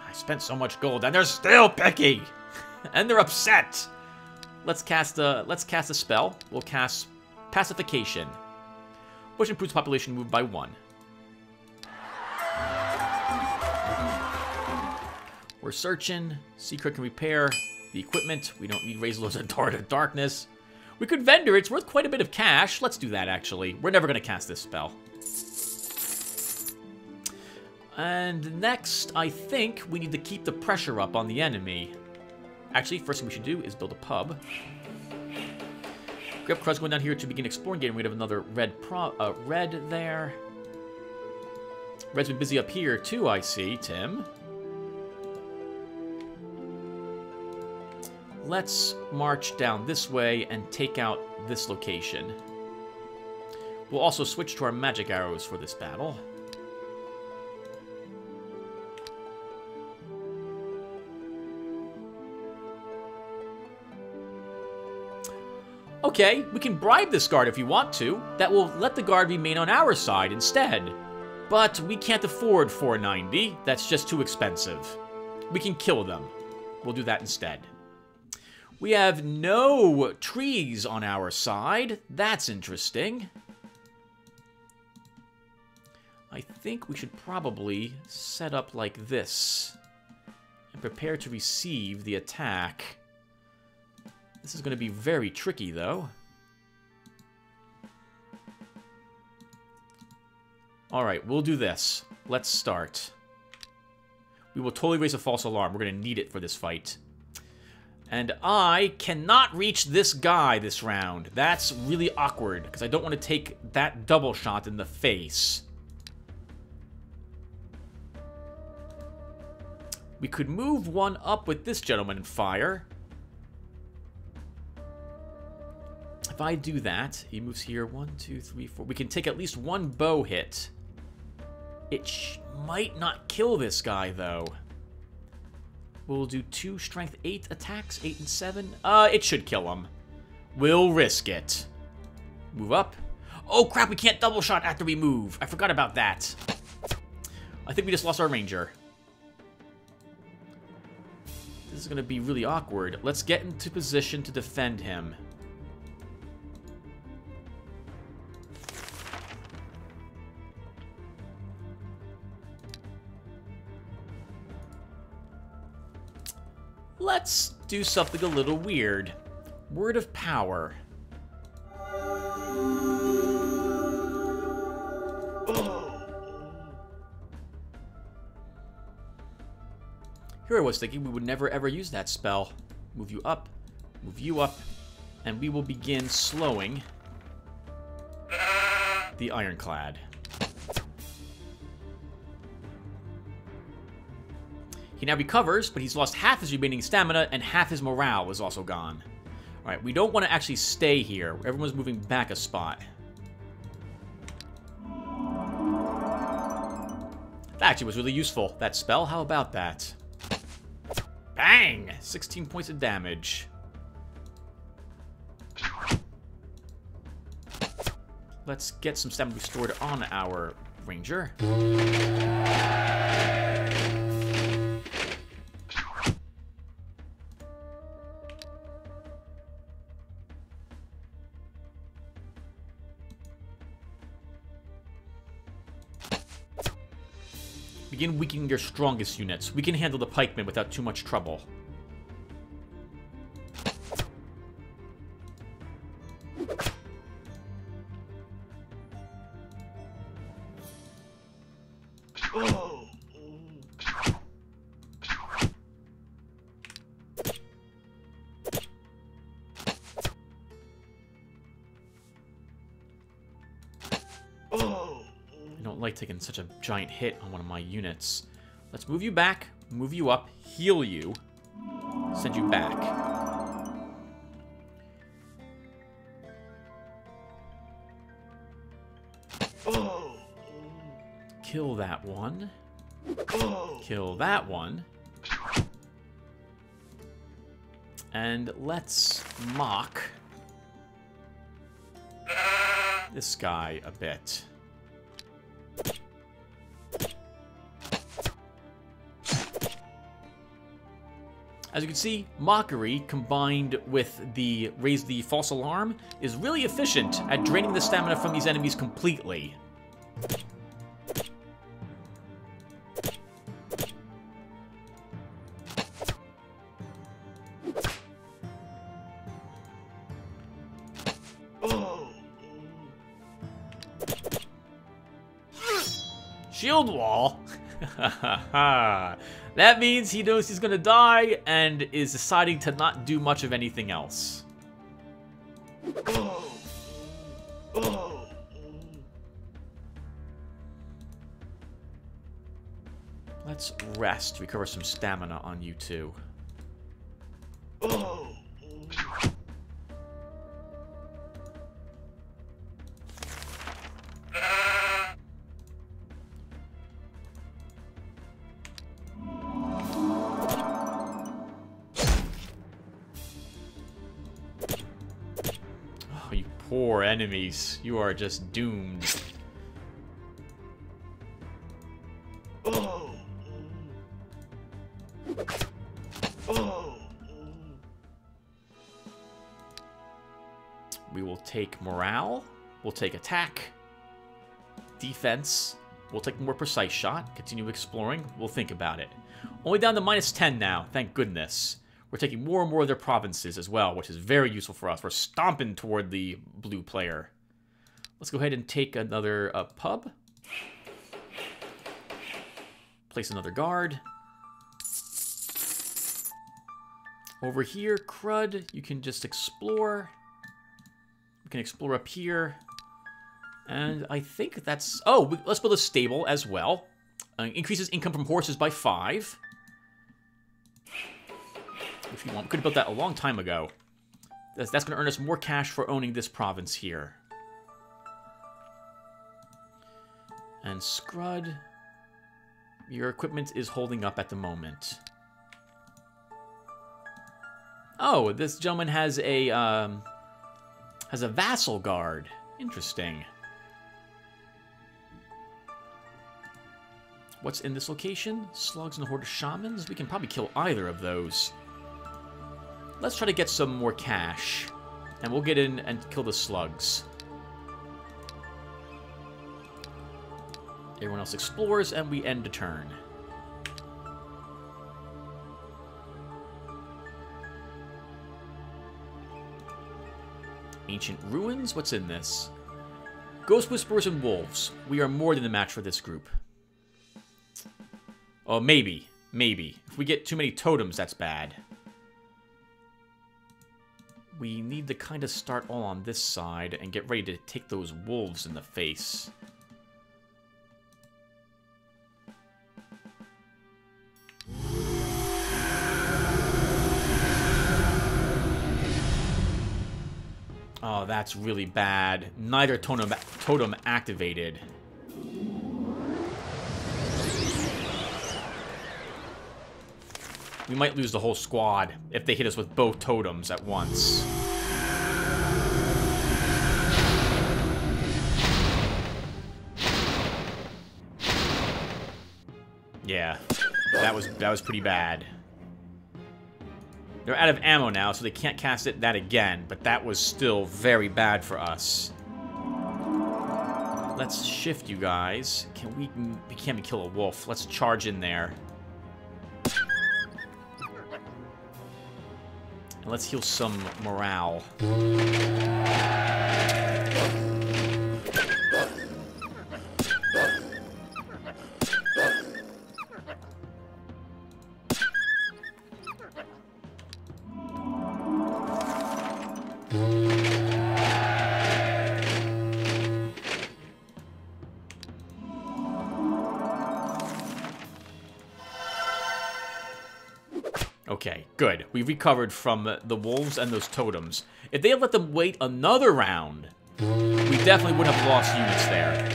I spent so much gold, and they're still picky! And they're upset! Let's cast a spell. We'll cast Pacification, which improves population moved by 1. We're searching. Secret can repair the equipment. We don't need Raise Lords of Darkness. We could vendor. It's worth quite a bit of cash. Let's do that, actually. We're never going to cast this spell. And next, I think we need to keep the pressure up on the enemy. Actually, first thing we should do is build a pub. Grab Cruz going down here to begin exploring, getting rid of another red there. Red's been busy up here too, I see, Tim. Let's march down this way and take out this location. We'll also switch to our magic arrows for this battle. Okay, we can bribe this guard if you want to. That will let the guard remain on our side instead. But we can't afford 490. That's just too expensive. We can kill them. We'll do that instead. We have no trees on our side. That's interesting. I think we should probably set up like this and prepare to receive the attack. This is going to be very tricky, though. Alright, we'll do this. Let's start. We will totally raise a false alarm. We're going to need it for this fight. And I cannot reach this guy this round. That's really awkward, because I don't want to take that double shot in the face. We could move one up with this gentleman and fire. If I do that, he moves here. 1, 2, 3, 4. We can take at least one bow hit. It might not kill this guy, though. We'll do 2 strength 8 attacks, 8 and 7. It should kill him. We'll risk it. Move up. Oh, crap, we can't double shot after we move. I forgot about that. I think we just lost our ranger. This is going to be really awkward. Let's get into position to defend him. Let's do something a little weird. Word of power. Here I was thinking we would never ever use that spell. Move you up, and we will begin slowing the Ironclad. He now recovers, but he's lost half his remaining stamina, and half his morale is also gone. Alright, we don't want to actually stay here. Everyone's moving back a spot. That actually was really useful, that spell. How about that? Bang! 16 points of damage. Let's get some stamina restored on our ranger. Begin weakening your strongest units. We can handle the pikemen without too much trouble. Taking such a giant hit on one of my units. Let's move you back, move you up, heal you, send you back. Kill that one. Kill that one. And let's mock this guy a bit. As you can see, Mockery, combined with the Raise the False Alarm, is really efficient at draining the stamina from these enemies completely. Shield wall? That means he knows he's gonna die and is deciding to not do much of anything else. Let's rest, recover some stamina on you two. Poor enemies. You are just doomed. We will take morale. We'll take attack. Defense. We'll take a more precise shot. Continue exploring. We'll think about it. Only down to -10 now. Thank goodness. We're taking more and more of their provinces as well, which is very useful for us. We're stomping toward the blue player. Let's go ahead and take another pub. Place another guard. Over here, Crud, you can just explore. We can explore up here. And I think that's... Oh, let's build a stable as well. Increases income from horses by 5. If you want, we could have built that a long time ago. That's going to earn us more cash for owning this province here. And Scrud, your equipment is holding up at the moment. Oh, this gentleman has a vassal guard. Interesting. What's in this location? Slugs and a horde of shamans? We can probably kill either of those. Let's try to get some more cash. And we'll get in and kill the slugs. Everyone else explores, and we end a turn. Ancient ruins? What's in this? Ghost Whisperers and Wolves. We are more than a match for this group. Oh, maybe. Maybe. If we get too many totems, that's bad. We need to kind of start all on this side and get ready to take those wolves in the face. Oh, that's really bad. Neither totem activated. We might lose the whole squad if they hit us with both totems at once. Yeah, that was pretty bad. They're out of ammo now, so they can't cast that again, but that was still very bad for us. Let's shift you guys. We can't kill a wolf. Let's charge in there. And let's heal some morale. Okay, good. We recovered from the wolves and those totems. If they had let them wait another round, we definitely would have lost units there.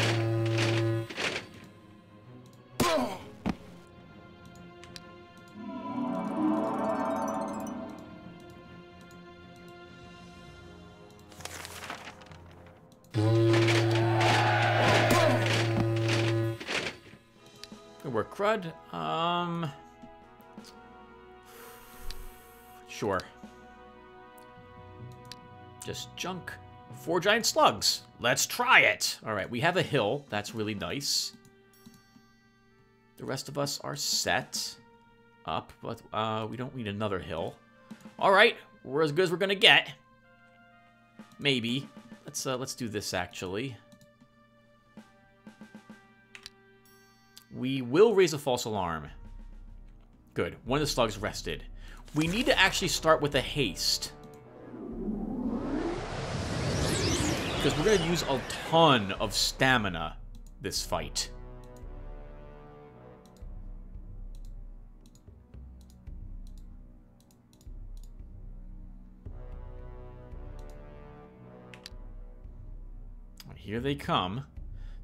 Good work, Crud. Sure. Just junk. 4 giant slugs. Let's try it. All right, we have a hill. That's really nice. The rest of us are set up, but we don't need another hill. All right, we're as good as we're gonna get. Maybe. Let's do this actually. We will raise a false alarm. Good. One of the slugs rested. We need to actually start with a haste. Because we're going to use a ton of stamina this fight. Here they come.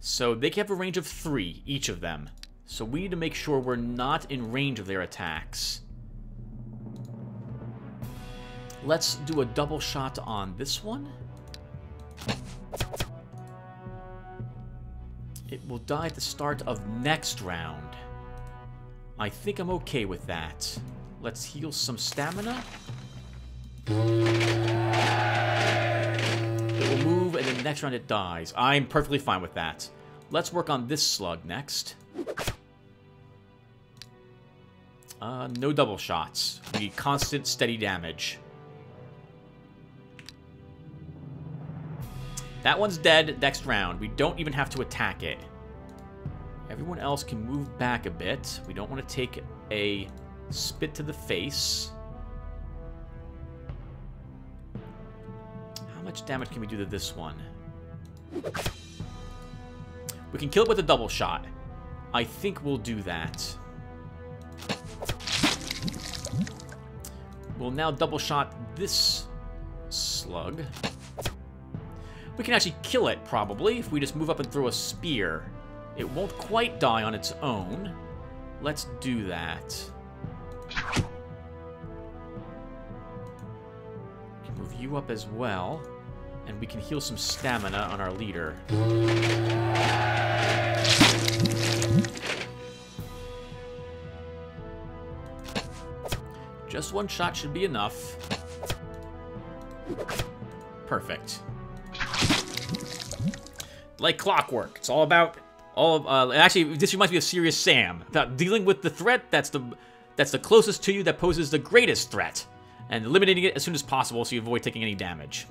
So they can have a range of 3, each of them. So we need to make sure we're not in range of their attacks. Let's do a double shot on this one. It will die at the start of next round. I think I'm okay with that. Let's heal some stamina. It will move, and then next round it dies. I'm perfectly fine with that. Let's work on this slug next. No double shots. We need constant, steady damage. That one's dead next round. We don't even have to attack it. Everyone else can move back a bit. We don't want to take a spit to the face. How much damage can we do to this one? We can kill it with a double shot. I think we'll do that. We'll now double shot this slug. We can actually kill it, probably, if we just move up and throw a spear. It won't quite die on its own. Let's do that. We can move you up as well. And we can heal some stamina on our leader. Just one shot should be enough. Perfect. Like clockwork. It's all about... actually, this reminds me of Serious Sam. About dealing with the threat that's the closest to you that poses the greatest threat. And eliminating it as soon as possible so you avoid taking any damage.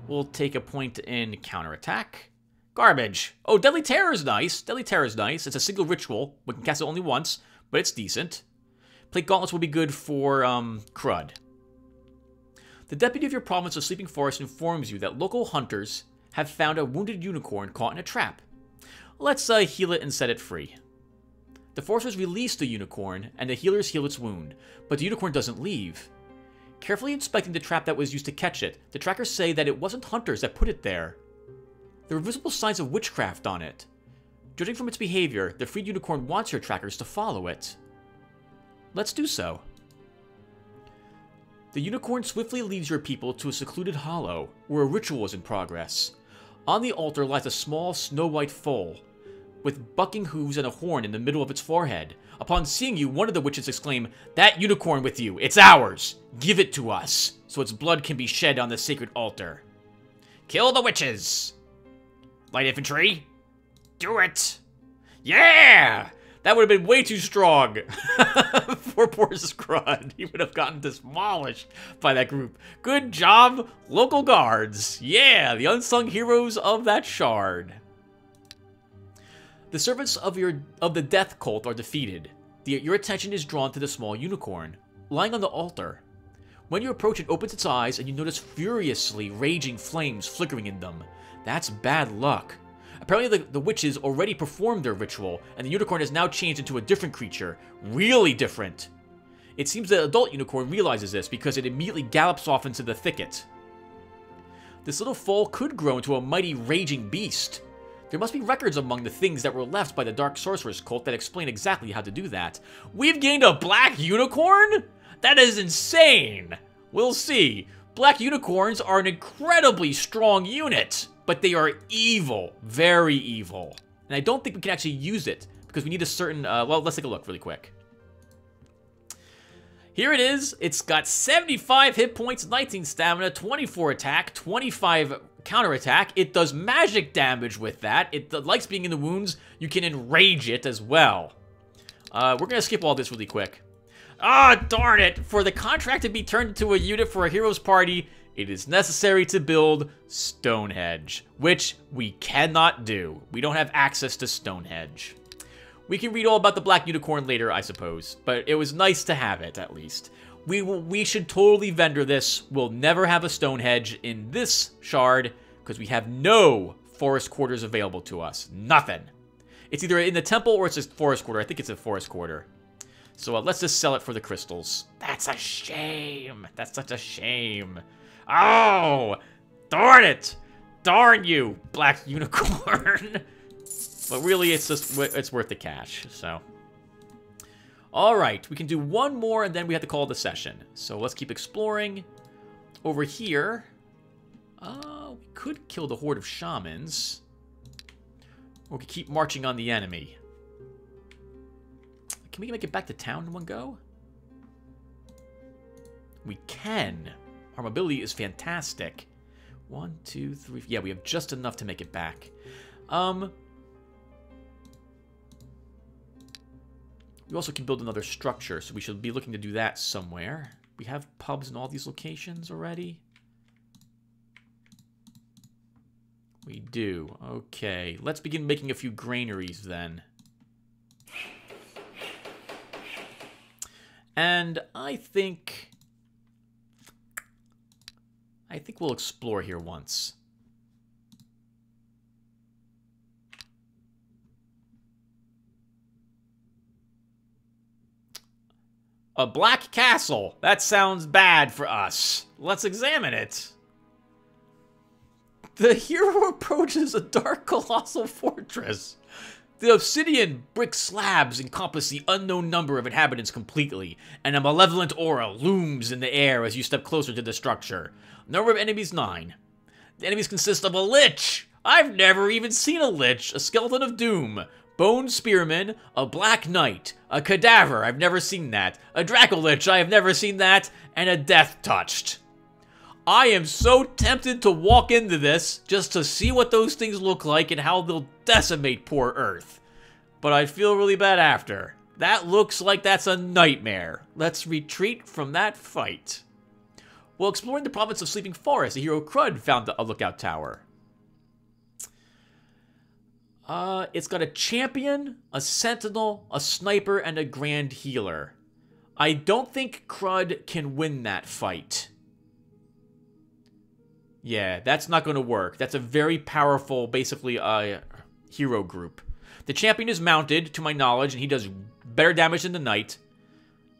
We'll take a point in counterattack. Garbage. Oh, Deadly Terror is nice. Deadly Terror is nice. It's a single ritual. We can cast it only once, but it's decent. Plate Gauntlets will be good for, crud. The deputy of your province of Sleeping Forest informs you that local hunters have found a wounded unicorn caught in a trap. Let's heal it and set it free. The foresters release the unicorn, and the healers heal its wound, but the unicorn doesn't leave. Carefully inspecting the trap that was used to catch it, the trackers say that it wasn't hunters that put it there. There are visible signs of witchcraft on it. Judging from its behavior, the freed unicorn wants your trackers to follow it. Let's do so. The unicorn swiftly leads your people to a secluded hollow, where a ritual is in progress. On the altar lies a small snow-white foal, with bucking hooves and a horn in the middle of its forehead. Upon seeing you, one of the witches exclaim, "That unicorn with you, it's ours! Give it to us, so its blood can be shed on the sacred altar." Kill the witches! Light infantry, do it! Yeah! That would have been way too strong for poor Scrud. He would have gotten demolished by that group. Good job, local guards. Yeah, the unsung heroes of that shard. The servants of the death cult are defeated. Your attention is drawn to the small unicorn, lying on the altar. When you approach, it opens its eyes and you notice furiously raging flames flickering in them. That's bad luck. Apparently the witches already performed their ritual, and the unicorn has now changed into a different creature. Really different. It seems the adult unicorn realizes this because it immediately gallops off into the thicket. This little foal could grow into a mighty raging beast. There must be records among the things that were left by the Dark Sorceress cult that explain exactly how to do that. We've gained a black unicorn? That is insane! We'll see. Black unicorns are an incredibly strong unit, but they are evil. Very evil. And I don't think we can actually use it, because we need a certain... well, let's take a look really quick. Here it is. It's got 75 hit points, 19 stamina, 24 attack, 25 counterattack. It does magic damage with that. It likes being in the wounds. You can enrage it as well. We're going to skip all this really quick. Ah, darn it! For the contract to be turned into a unit for a hero's party, it is necessary to build Stonehenge, which we cannot do. We don't have access to Stonehenge. We can read all about the Black Unicorn later, I suppose, but it was nice to have it, at least. We should totally vendor this. We'll never have a Stonehenge in this shard, because we have no forest quarters available to us. Nothing. It's either in the temple or it's a forest quarter. I think it's a forest quarter. So let's just sell it for the crystals. That's a shame. That's such a shame. Oh, darn it. Darn you, Black Unicorn. But really, it's worth the cash, so. All right, we can do one more, and then we have to call the session. So let's keep exploring. Over here, we could kill the horde of shamans. Or we could keep marching on the enemy. Can we make it back to town in one go? We can. Our mobility is fantastic. 1, 2, 3. Yeah, we have just enough to make it back. We also can build another structure, so we should be looking to do that somewhere. We have pubs in all these locations already. We do. Okay, let's begin making a few granaries then. And I think we'll explore here once. A black castle. That sounds bad for us. Let's examine it. The hero approaches a dark colossal fortress. The obsidian brick slabs encompass the unknown number of inhabitants completely, and a malevolent aura looms in the air as you step closer to the structure. Number of enemies 9. The enemies consist of a lich. I've never even seen a lich, a skeleton of doom, bone spearman, a black knight, a cadaver, I've never seen that, a dracolich, I have never seen that, and a death touched. I am so tempted to walk into this just to see what those things look like and how they'll decimate poor Earth. But I feel really bad after. That looks like that's a nightmare. Let's retreat from that fight. While exploring the province of Sleeping Forest, the hero Crud found a lookout tower. It's got a champion, a sentinel, a sniper, and a grand healer. I don't think Crud can win that fight. Yeah, that's not going to work. That's a very powerful, basically, hero group. The champion is mounted, to my knowledge, and he does better damage than the knight.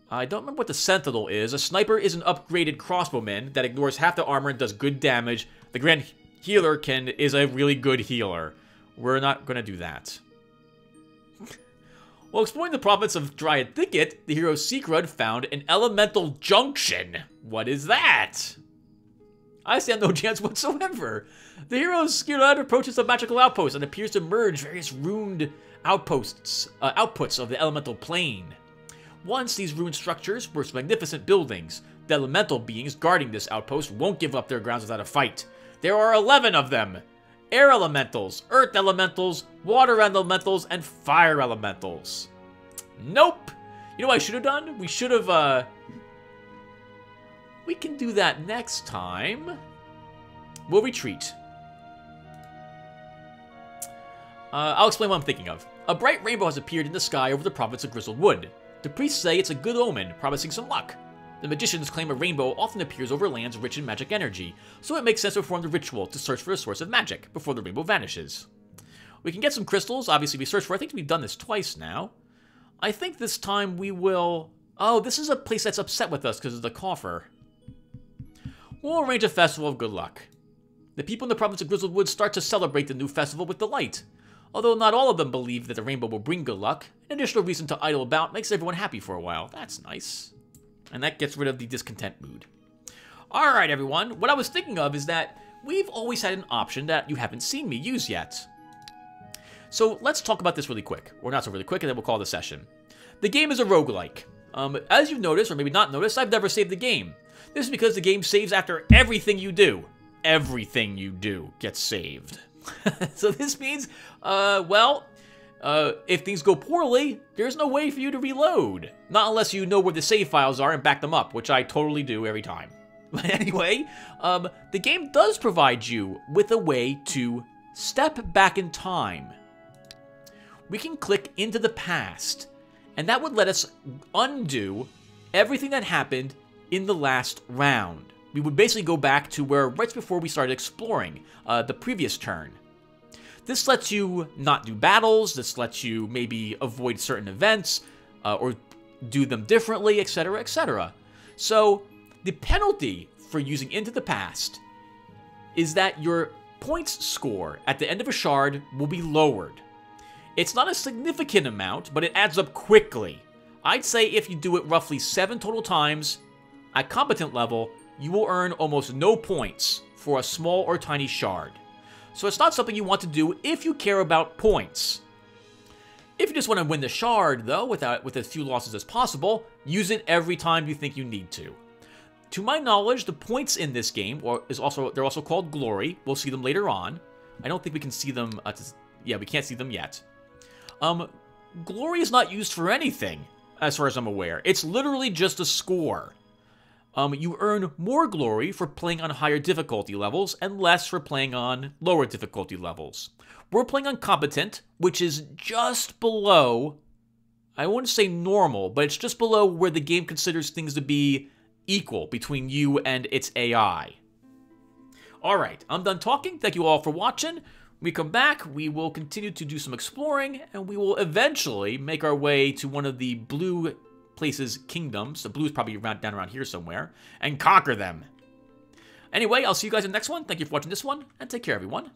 I don't remember what the sentinel is. A sniper is an upgraded crossbowman that ignores half the armor and does good damage. The grand healer is a really good healer. We're not going to do that. While exploring the province of Dryad Thicket, the hero Seacrud found an elemental junction. What is that? I stand no chance whatsoever. The hero Seacrud approaches a magical outpost and appears to merge various ruined outputs of the elemental plane. Once these ruined structures were magnificent buildings. The elemental beings guarding this outpost won't give up their grounds without a fight. There are 11 of them. Air elementals, earth elementals, water elementals, and fire elementals. Nope. You know what I should have done? We should have, we can do that next time. We'll retreat. I'll explain what I'm thinking of. A bright rainbow has appeared in the sky over the province of Grizzled Wood. The priests say it's a good omen, promising some luck. The magicians claim a rainbow often appears over lands rich in magic energy, so it makes sense to perform the ritual to search for a source of magic before the rainbow vanishes. We can get some crystals, obviously we search for. I think we've done this twice now. I think this time we will... Oh, this is a place that's upset with us because of the coffer. We'll arrange a festival of good luck. The people in the province of Grizzled Wood start to celebrate the new festival with delight. Although not all of them believe that the rainbow will bring good luck, an additional reason to idle about makes everyone happy for a while. That's nice. And that gets rid of the discontent mood. Alright everyone, what I was thinking of is that we've always had an option that you haven't seen me use yet. So let's talk about this really quick, or not so really quick, and then we'll call it a session. The game is a roguelike. As you've noticed, or maybe not noticed, I've never saved the game. This is because the game saves after everything you do. Everything you do gets saved. So this means, if things go poorly, there's no way for you to reload. Not unless you know where the save files are and back them up, which I totally do every time. But anyway, the game does provide you with a way to step back in time. We can click into the past, and that would let us undo everything that happened in the last round. We would basically go back to where right before we started exploring, the previous turn. This lets you not do battles, this lets you maybe avoid certain events, or do them differently, etc., etc. So, the penalty for using Into the Past is that your points score at the end of a shard will be lowered. It's not a significant amount, but it adds up quickly. I'd say if you do it roughly 7 total times, at competent level, you will earn almost no points for a small or tiny shard. So it's not something you want to do if you care about points. If you just want to win the shard, though, with as few losses as possible, use it every time you think you need to. To my knowledge, the points in this game they're also called glory. We'll see them later on. I don't think we can see them. Yeah, we can't see them yet. Glory is not used for anything. as far as I'm aware. It's literally just a score. You earn more glory for playing on higher difficulty levels and less for playing on lower difficulty levels. We're playing on competent, which is just below, I wouldn't say normal, but it's just below where the game considers things to be equal between you and its AI. Alright, I'm done talking. Thank you all for watching. When we come back, we will continue to do some exploring, and we will eventually make our way to one of the blue places' kingdoms. The blue's probably down around here somewhere, and conquer them. Anyway, I'll see you guys in the next one. Thank you for watching this one, and take care, everyone.